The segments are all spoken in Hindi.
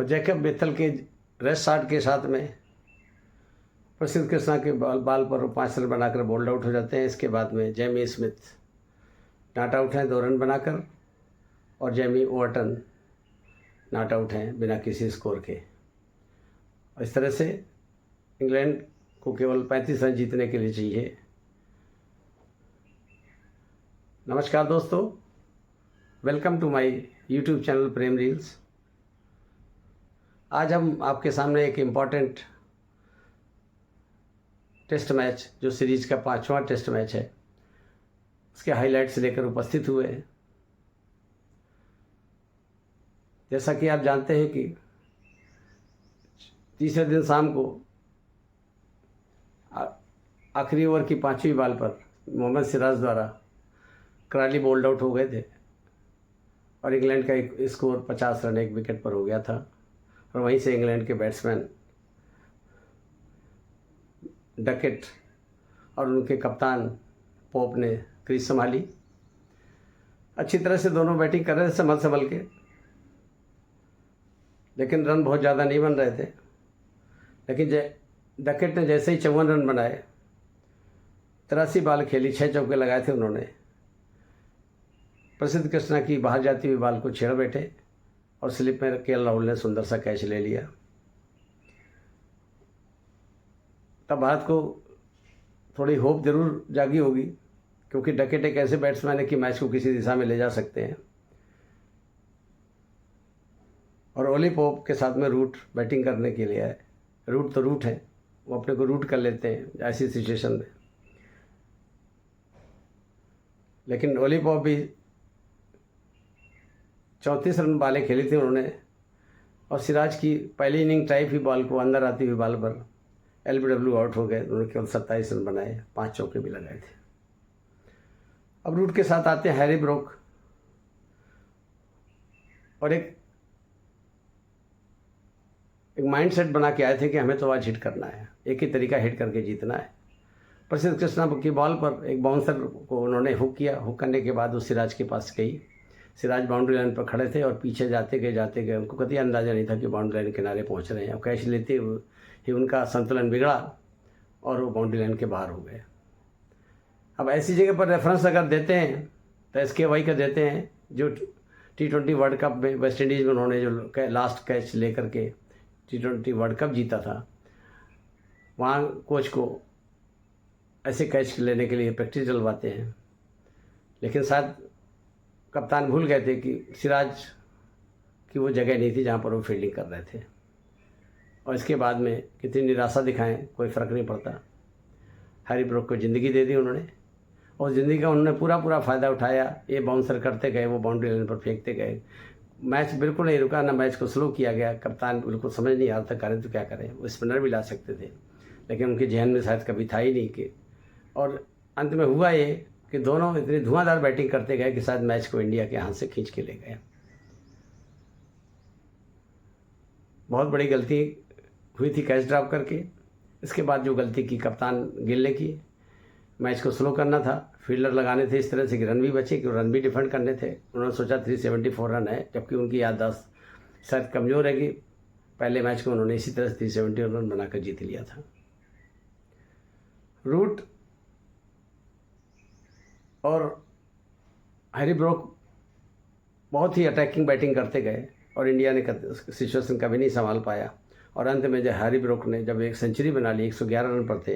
और जैकब बेथल के रेस्ट शॉट के साथ में प्रसिद्ध कृष्णा के बाल पर वो 5 रन बनाकर बोल्ड आउट हो जाते हैं। इसके बाद में जेमी स्मिथ नॉट आउट हैं 2 रन बनाकर, और जेमी ओवरटन नॉट आउट हैं बिना किसी स्कोर के। और इस तरह से इंग्लैंड को केवल 35 रन जीतने के लिए चाहिए। नमस्कार दोस्तों, welcome to my YouTube channel Prem reels. आज हम आपके सामने एक इम्पॉर्टेंट टेस्ट मैच, जो सीरीज का 5वां टेस्ट मैच है, उसके हाइलाइट्स लेकर उपस्थित हुए हैं। जैसा कि आप जानते हैं कि तीसरे दिन शाम को आखिरी ओवर की 5वीं बॉल पर मोहम्मद सिराज द्वारा कराली बोल्ड आउट हो गए थे और इंग्लैंड का एक स्कोर 50 रन 1 विकेट पर हो गया था। और वहीं से इंग्लैंड के बैट्समैन डकेट और उनके कप्तान पोप ने क्रीज संभाली। अच्छी तरह से दोनों बैटिंग कर रहे थे संभल के, लेकिन रन बहुत ज़्यादा नहीं बन रहे थे। लेकिन डकेट ने जैसे ही 54 रन बनाए, 83 बॉल खेली, 6 चौके लगाए थे उन्होंने, प्रसिद्ध कृष्णा की बाहर जाती हुई बॉल को छेड़ बैठे और स्लिप में केएल राहुल ने सुंदर सा कैच ले लिया। तब भारत को थोड़ी होप जरूर जागी होगी, क्योंकि डकेट एक ऐसे बैट्समैन है कि मैच को किसी दिशा में ले जा सकते हैं। और ओली पोप के साथ में रूट बैटिंग करने के लिए है। रूट तो रूट है, वो अपने को रूट कर लेते हैं ऐसी सिचुएशन में। लेकिन ओली पोप भी 34 रन बॉलें खेली थी उन्होंने, और सिराज की पहली इनिंग टाइप ही बॉल को अंदर आती हुई बॉल पर LBW आउट हो गए। उन्होंने केवल 27 रन बनाए, 5 चौके भी लगाए थे। अब रूट के साथ आते हैं हैरी ब्रोक, और एक माइंडसेट बना के आए थे कि हमें तो आज हिट करना है, एक ही तरीका हिट करके जीतना है। प्रसिद्ध कृष्णा की बॉल पर एक बाउंसर को उन्होंने हुक किया। हुक करने के बाद वो सिराज के पास गई। सिराज बाउंड्री लाइन पर खड़े थे और पीछे जाते गए उनको कभी अंदाज़ा नहीं था कि बाउंड्री लाइन किनारे पहुंच रहे हैं। अब कैच लेते ही उनका संतुलन बिगड़ा और वो बाउंड्री लाइन के बाहर हो गए। अब ऐसी जगह पर रेफरेंस अगर देते हैं तो SK का देते हैं, जो T20 वर्ल्ड कप में वेस्ट इंडीज़ में उन्होंने जो लास्ट कैच लेकर के T20 वर्ल्ड कप जीता था, वहाँ कोच को ऐसे कैच लेने के लिए प्रैक्टिस डलवाते हैं। लेकिन शायद कप्तान भूल गए थे कि सिराज की वो जगह नहीं थी जहाँ पर वो फील्डिंग कर रहे थे। और इसके बाद में कितनी निराशा दिखाएं, कोई फ़र्क नहीं पड़ता। हैरी ब्रोक को ज़िंदगी दे दी उन्होंने, और ज़िंदगी का उन्होंने पूरा फ़ायदा उठाया। ये बाउंसर करते गए, वो बाउंड्री लाइन पर फेंकते गए। मैच बिल्कुल नहीं रुका, ना मैच को स्लो किया गया। कप्तान बिल्कुल समझ नहीं आ रहा था करें तो क्या करें। वो स्पिनर भी ला सकते थे, लेकिन उनके जहन में शायद कभी था ही नहीं कि। और अंत में हुआ ये कि दोनों इतनी धुआंधार बैटिंग करते गए कि शायद मैच को इंडिया के हाथ से खींच के ले गए। बहुत बड़ी गलती हुई थी कैच ड्रॉप करके। इसके बाद जो गलती की कप्तान गिल ने की, मैच को स्लो करना था, फील्डर लगाने थे इस तरह से कि रन भी बचे, कि रन भी डिफेंड करने थे। उन्होंने सोचा 374 रन है, जबकि उनकी याददाश्त शायद कमज़ोर है कि पहले मैच को उन्होंने इसी तरह से 370 रन बनाकर जीत लिया था। रूट और हैरी ब्रोक बहुत ही अटैकिंग बैटिंग करते गए और इंडिया ने सिचुएशन कभी नहीं संभाल पाया। और अंत में जब हैरी ब्रोक ने जब एक सेंचुरी बना ली, 111 रन पर थे,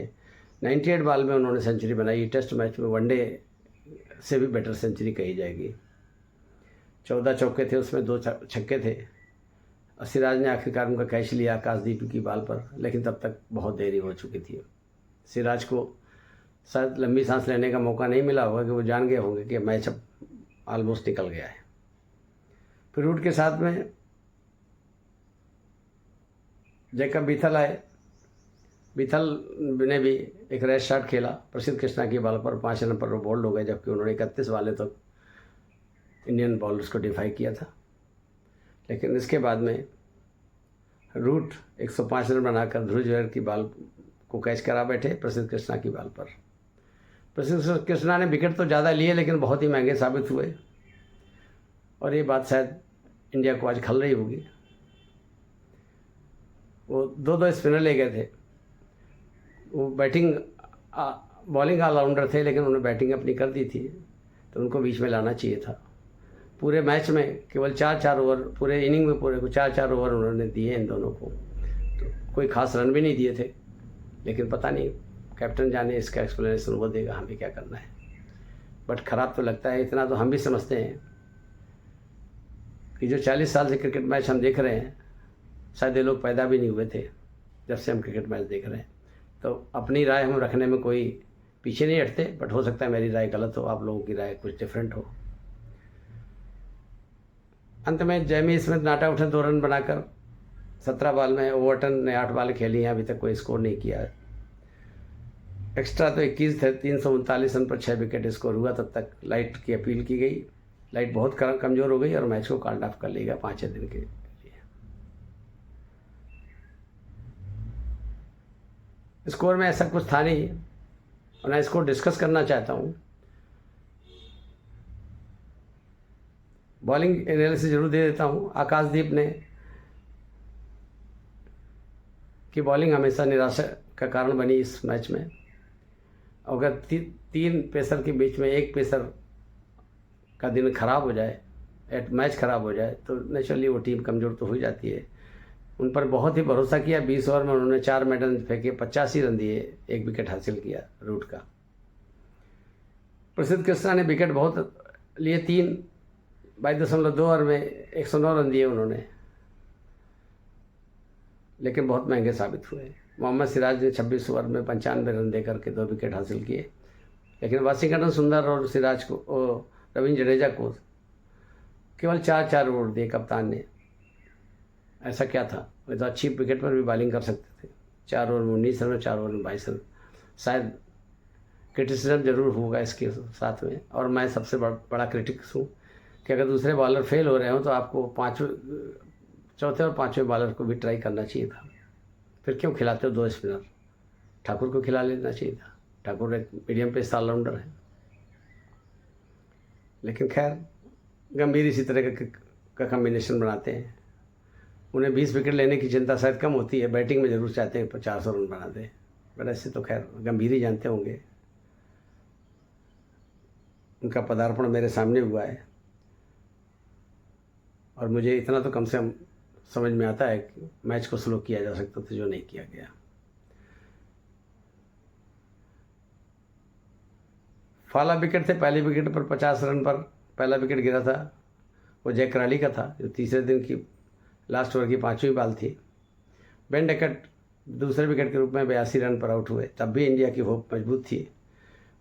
98 बॉल में उन्होंने सेंचुरी बनाई। टेस्ट मैच में वनडे से भी बेटर सेंचुरी कही जाएगी। 14 चौके थे, उसमें 2 छक्के थे। और सिराज ने आखिरकार उनका कैच लिया आकाशदीप की बॉल पर, लेकिन तब तक बहुत देरी हो चुकी थी। सिराज को शायद लंबी सांस लेने का मौका नहीं मिला होगा, कि वो जान गए होंगे कि मैच अब ऑलमोस्ट निकल गया है। फिर रूट के साथ में जैकब बीथल आए। बीथल ने भी एक रेस्ट शॉट खेला प्रसिद्ध कृष्णा की बॉल पर, 5 रन पर वो बोल्ड हो गए, जबकि उन्होंने 31 बॉलें तक इंडियन बॉलर्स को डिफाई किया था। लेकिन इसके बाद में रूट 105 रन बनाकर ध्रुव जुरैल की बॉल को कैच करा बैठे प्रसिद्ध कृष्णा की बॉल पर। प्रसिद्ध कृष्णा ने विकेट तो ज़्यादा लिए, लेकिन बहुत ही महंगे साबित हुए। और ये बात शायद इंडिया को आज खल रही होगी। वो 2-2 स्पिनर ले गए थे। वो बॉलिंग ऑलराउंडर थे, लेकिन उन्होंने बैटिंग अपनी कर दी थी, तो उनको बीच में लाना चाहिए था। पूरे मैच में केवल 4-4 ओवर, पूरे इनिंग में पूरे 4-4 ओवर उन्होंने दिए इन दोनों को, तो कोई ख़ास रन भी नहीं दिए थे। लेकिन पता नहीं, कैप्टन जाने, इसका एक्सप्लेनेशन वो देगा, हमें क्या करना है। बट ख़राब तो लगता है, इतना तो हम भी समझते हैं कि जो 40 साल से क्रिकेट मैच हम देख रहे हैं, शायद ये लोग पैदा भी नहीं हुए थे जब से हम क्रिकेट मैच देख रहे हैं। तो अपनी राय हम रखने में कोई पीछे नहीं हटते, बट हो सकता है मेरी राय गलत हो, आप लोगों की राय कुछ डिफरेंट हो। अंत में जैमी स्मिथ नाट आउट है 2 रन बनाकर 17 बॉल में। ओवरटन ने 8 बॉल खेली हैं, अभी तक कोई स्कोर नहीं किया है। एक्स्ट्रा तो 21 थे, 339 रन पर 6 विकेट स्कोर हुआ। तब तक लाइट की अपील की गई, लाइट बहुत कमज़ोर हो गई और मैच को कॉल्ड ऑफ कर लिया 5 दिन के लिए। स्कोर में ऐसा कुछ था नहीं और मैं इसको डिस्कस करना चाहता हूँ। बॉलिंग एनालिसिस जरूर दे देता हूँ। आकाशदीप ने की बॉलिंग हमेशा निराशा का कारण बनी इस मैच में। अगर 3 पेसर के बीच में एक पेसर का दिन खराब हो जाए, मैच खराब हो जाए, तो नेचुरली वो टीम कमज़ोर तो हो जाती है। उन पर बहुत ही भरोसा किया। 20 ओवर में उन्होंने 4 मेडल फेंके, 85 रन दिए, 1 विकेट हासिल किया रूट का। प्रसिद्ध कृष्णा ने विकेट बहुत लिए, 22.2 ओवर में 109 रन दिए उन्होंने, लेकिन बहुत महंगे साबित हुए। मोहम्मद सिराज ने 26 ओवर में 95 रन दे करके 2 विकेट हासिल किए, लेकिन वाशिंगटन सुंदर और सिराज को और रविंद्र जडेजा को केवल 4-4 ओवर दिए कप्तान ने। ऐसा क्या था, वे तो अच्छी विकेट पर भी बॉलिंग कर सकते थे। 4 ओवर में 19 रन, 4 ओवर में 22 रन। शायद क्रिटिसिज्म जरूर होगा इसके साथ में, और मैं सबसे बड़ा क्रिटिक्स हूँ कि अगर दूसरे बॉलर फेल हो रहे हो तो आपको चौथे और 5वें बॉलर को भी ट्राई करना चाहिए था। फिर क्यों खिलाते हो 2 स्पिनर? ठाकुर को खिला लेना चाहिए था। ठाकुर एक मीडियम पेस ऑलराउंडर है। लेकिन खैर, गंभीर इसी तरह का कम्बिनेशन बनाते हैं। उन्हें 20 विकेट लेने की चिंता शायद कम होती है, बैटिंग में ज़रूर चाहते हैं 400 रन बना दें, बट ऐसे तो खैर गंभीर ही जानते होंगे। उनका पदार्पण मेरे सामने हुआ है और मुझे इतना तो कम से कम समझ में आता है कि मैच को स्लो किया जा सकता था, जो नहीं किया गया। फाला विकेट थे। पहली विकेट पर 50 रन पर पहला विकेट गिरा था, वो जैक क्राली का था, जो तीसरे दिन की लास्ट ओवर की 5वीं बॉल थी। बेन डकट दूसरे विकेट के रूप में 82 रन पर आउट हुए, तब भी इंडिया की होप मजबूत थी।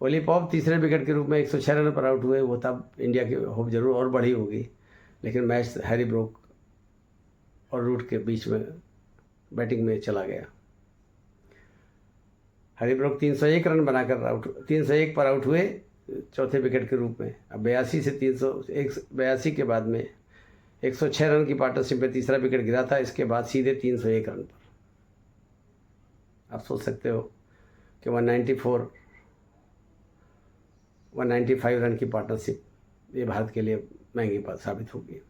ओली पॉप तीसरे विकेट के रूप में 106 रन पर आउट हुए, वो तब इंडिया की होप जरूर और बढ़ी होगी। लेकिन मैच हैरी ब्रोक और रूट के बीच में बैटिंग में चला गया। हैरी ब्रोक 301 रन बनाकर 301 पर आउट हुए चौथे विकेट के रूप में। अब 82 से 82 के बाद में 106 रन की पार्टनरशिप में तीसरा विकेट गिरा था। इसके बाद सीधे 301 रन पर। आप सोच सकते हो कि 195 रन की पार्टनरशिप ये भारत के लिए महंगी साबित होगी।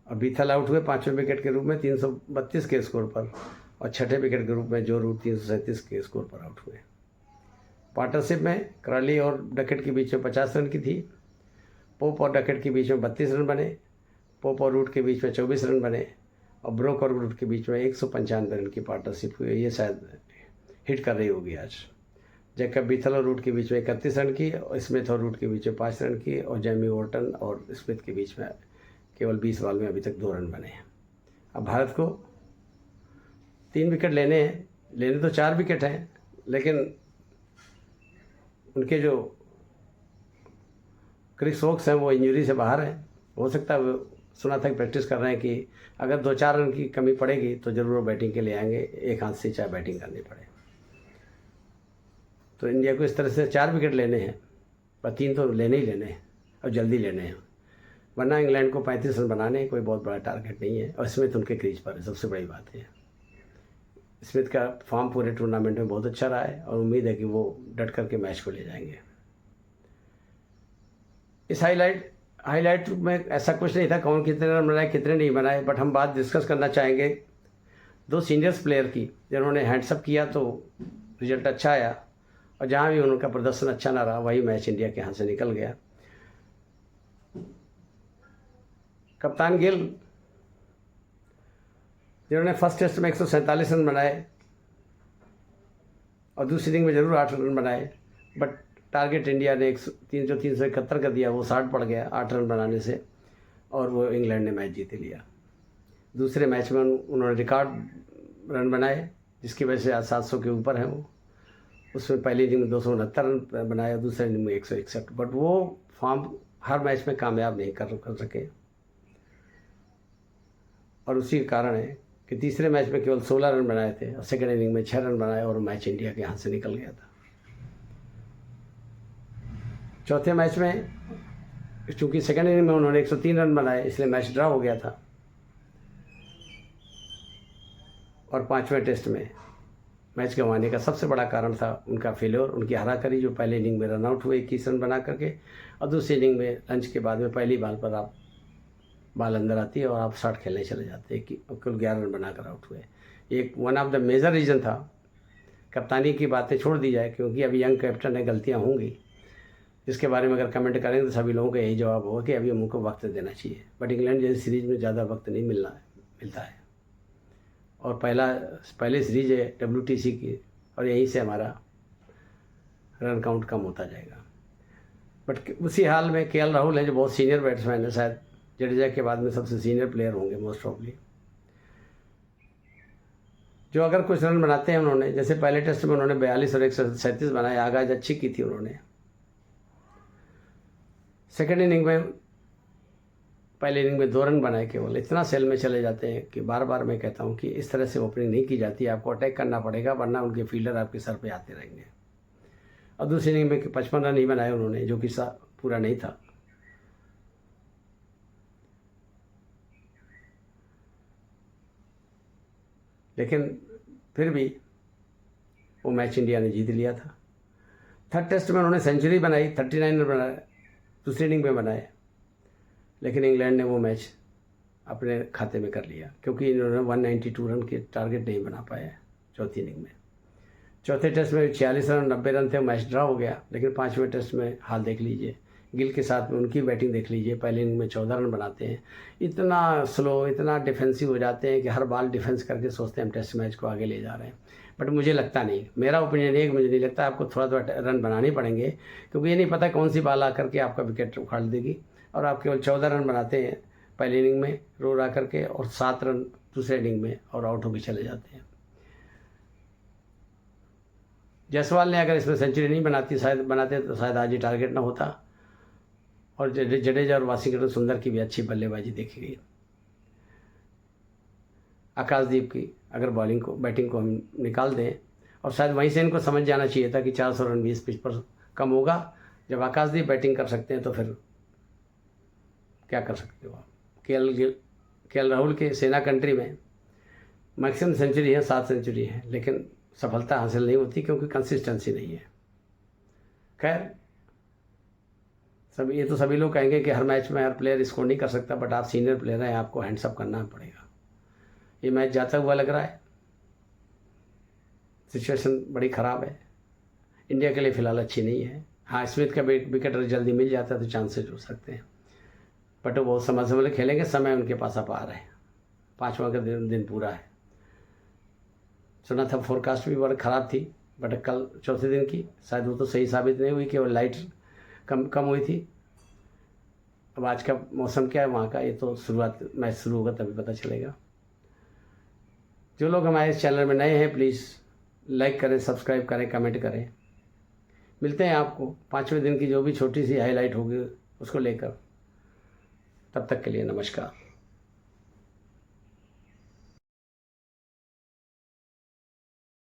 और बीथल आउट हुए 5वें विकेट के रूप में 332 के स्कोर पर, और छठे विकेट के रूप में जो रूट 337 के स्कोर पर आउट हुए। पार्टनरशिप में क्राली और डकट के बीच में 50 रन की थी। पोप और डकट के बीच में 32 रन बने। पोप और रूट के बीच में 24 रन बने, और ब्रोक और रूट के बीच में 195 रन की पार्टनरशिप हुई। ये शायद हिट कर रही होगी आज। जैकब बीथल और रूट के बीच में 31 रन की, और स्मिथ और रूट के बीच में 5 रन की, और जेमी ओवरटन और स्मिथ के बीच में केवल 20 बॉल में अभी तक 2 रन बने हैं। अब भारत को 3 विकेट लेने तो 4 विकेट हैं, लेकिन उनके जो क्रिस वोक्स हैं वो इंजरी से बाहर हैं। हो सकता है, सुना था कि प्रैक्टिस कर रहे हैं कि अगर 2-4 रन की कमी पड़ेगी तो ज़रूर वो बैटिंग के लिए आएंगे, एक हाथ से चाहे बैटिंग करनी पड़े। तो इंडिया को इस तरह से 4 विकेट लेने हैं, पर 3 तो लेने ही लेने हैं और जल्दी लेने हैं, वरना इंग्लैंड को 35 रन बनाने कोई बहुत बड़ा टारगेट नहीं है। और स्मिथ उनके क्रीज पर है, सबसे बड़ी बात है। स्मिथ का फॉर्म पूरे टूर्नामेंट में बहुत अच्छा रहा है और उम्मीद है कि वो डट करके मैच को ले जाएंगे। इस हाईलाइट में ऐसा कुछ नहीं था कौन कितने रन बनाए कितने नहीं बनाए, बट हम बात डिस्कस करना चाहेंगे 2 सीनियर्स प्लेयर की जिन्होंने हैंड्सअप किया तो रिजल्ट अच्छा आया, और जहाँ भी उनका प्रदर्शन अच्छा ना रहा वही मैच इंडिया के हाथ से निकल गया। कप्तान गिल जिन्होंने फर्स्ट टेस्ट में 147 रन बनाए और दूसरी इनिंग में ज़रूर 8 रन बनाए, बट टारगेट इंडिया ने 371 का दिया, वो 60 पड़ गया 8 रन बनाने से, और वो इंग्लैंड ने मैच जीत लिया। दूसरे मैच में उन्होंने रिकॉर्ड रन बनाए जिसकी वजह से आज 700 के ऊपर हैं वो। उसमें पहली इनिंग में 269 रन बनाए, दूसरे इनिंग में 161, बट वो फॉर्म हर मैच में कामयाब नहीं कर सके, और उसी कारण है कि तीसरे मैच में केवल 16 रन बनाए थे और सेकेंड इनिंग में 6 रन बनाए और मैच इंडिया के हाथ से निकल गया था। चौथे मैच में चूँकि सेकेंड इनिंग में उन्होंने 103 रन बनाए इसलिए मैच ड्रा हो गया था, और 5वें टेस्ट में मैच गंवाने का सबसे बड़ा कारण था उनका फेल्योर, उनकी हराकरी, जो पहले इनिंग में रन आउट हुए 21 रन बना करके, और दूसरी इनिंग में लंच के बाद में पहली बॉल पर आप बॉल अंदर आती है और आप शॉट खेलने चले जाते हैं कि कुल 11 रन बनाकर आउट हुए। एक one of the major reason था। कप्तानी की बातें छोड़ दी जाए क्योंकि अभी यंग कैप्टन है, गलतियां होंगी, जिसके बारे में अगर कमेंट करेंगे तो सभी लोगों का यही जवाब होगा कि अभी हमको वक्त देना चाहिए, बट इंग्लैंड जैसी सीरीज़ में ज़्यादा वक्त नहीं मिलता है, और पहले सीरीज है WTC की, और यहीं से हमारा रन काउंट कम होता जाएगा। बट उसी हाल में KL राहुल है जो बहुत सीनियर बैट्समैन है, शायद जडेजा के बाद में सबसे सीनियर प्लेयर होंगे मोस्ट ऑफली, जो अगर कुछ रन बनाते हैं उन्होंने, जैसे पहले टेस्ट में उन्होंने 42 और 137 बनाए, आगाज अच्छी की थी उन्होंने। सेकेंड इनिंग में पहले इनिंग में 2 रन बनाए केवल, इतना सेल में चले जाते हैं कि बार बार मैं कहता हूं कि इस तरह से ओपनिंग नहीं की जाती, आपको अटैक करना पड़ेगा, वरना उनके फील्डर आपके सर पे आते रहेंगे। और दूसरी इनिंग में 55 रन ही बनाए उन्होंने, जो कि पूरा नहीं था। लेकिन फिर भी वो मैच इंडिया ने जीत लिया था। थर्ड टेस्ट में उन्होंने सेंचुरी बनाई, 39 रन बनाए, दूसरी इनिंग में बनाए, लेकिन इंग्लैंड ने वो मैच अपने खाते में कर लिया क्योंकि इन्होंने 192 रन के टारगेट नहीं बना पाए चौथी इनिंग में। चौथे टेस्ट में 46 रन 90 रन थे, मैच ड्रा हो गया। लेकिन 5वें टेस्ट में हाल देख लीजिए, गिल के साथ में उनकी बैटिंग देख लीजिए, पहले इनिंग में 14 रन बनाते हैं, इतना स्लो, इतना डिफेंसिव हो जाते हैं कि हर बॉल डिफेंस करके सोचते हैं हम टेस्ट मैच को आगे ले जा रहे हैं। बट मुझे लगता नहीं, मेरा ओपिनियन है कि मुझे नहीं लगता, आपको थोड़ा रन बनाने पड़ेंगे, क्योंकि ये नहीं पता कौन सी बॉल आकर के आपका विकेट उखाड़ देगी, और आप केवल 14 रन बनाते हैं पहली इनिंग में रो आ करके, और 7 रन दूसरे इनिंग में, और आउट होकर चले जाते हैं। जायसवाल ने अगर इसमें सेंचुरी नहीं बनाते तो शायद आज ही टारगेट ना होता, और जडेजा और वाशिंगटन सुंदर की भी अच्छी बल्लेबाजी देखी गई। आकाशदीप की अगर बैटिंग को हम निकाल दें, और शायद वहीं से इनको समझ जाना चाहिए था कि 400 रन भी इस पिच पर कम होगा। जब आकाशदीप बैटिंग कर सकते हैं तो फिर क्या कर सकते हो आप। KL राहुल के सेना कंट्री में मैक्सिमम सेंचुरी है, 7 सेंचुरी है, लेकिन सफलता हासिल नहीं होती क्योंकि कंसिस्टेंसी नहीं है। खैर, सभी लोग कहेंगे कि हर मैच में हर प्लेयर स्कोर नहीं कर सकता, बट आप सीनियर प्लेयर हैं, आपको हैंड्सअप करना पड़ेगा। ये मैच जाता हुआ लग रहा है, सिचुएशन बड़ी ख़राब है, इंडिया के लिए फ़िलहाल अच्छी नहीं है। हाँ, स्मिथ का विकेट जल्दी मिल जाता है तो चांसेस हो सकते हैं, बट वो बहुत समझ खेलेंगे, समय उनके पास आ पा रहे हैं। 5वां का दिन पूरा है। सुना था फोरकास्ट भी बड़ी ख़राब थी, बट कल चौथे दिन की शायद वो तो सही साबित नहीं हुई, केवल लाइट कम हुई थी। अब आज का मौसम क्या है वहाँ का, ये तो मैच शुरू होगा तभी पता चलेगा। जो लोग हमारे इस चैनल में नए हैं प्लीज़ लाइक करें, सब्सक्राइब करें, कमेंट करें। मिलते हैं आपको 5वें दिन की जो भी छोटी सी हाईलाइट होगी उसको लेकर। तब तक के लिए नमस्कार।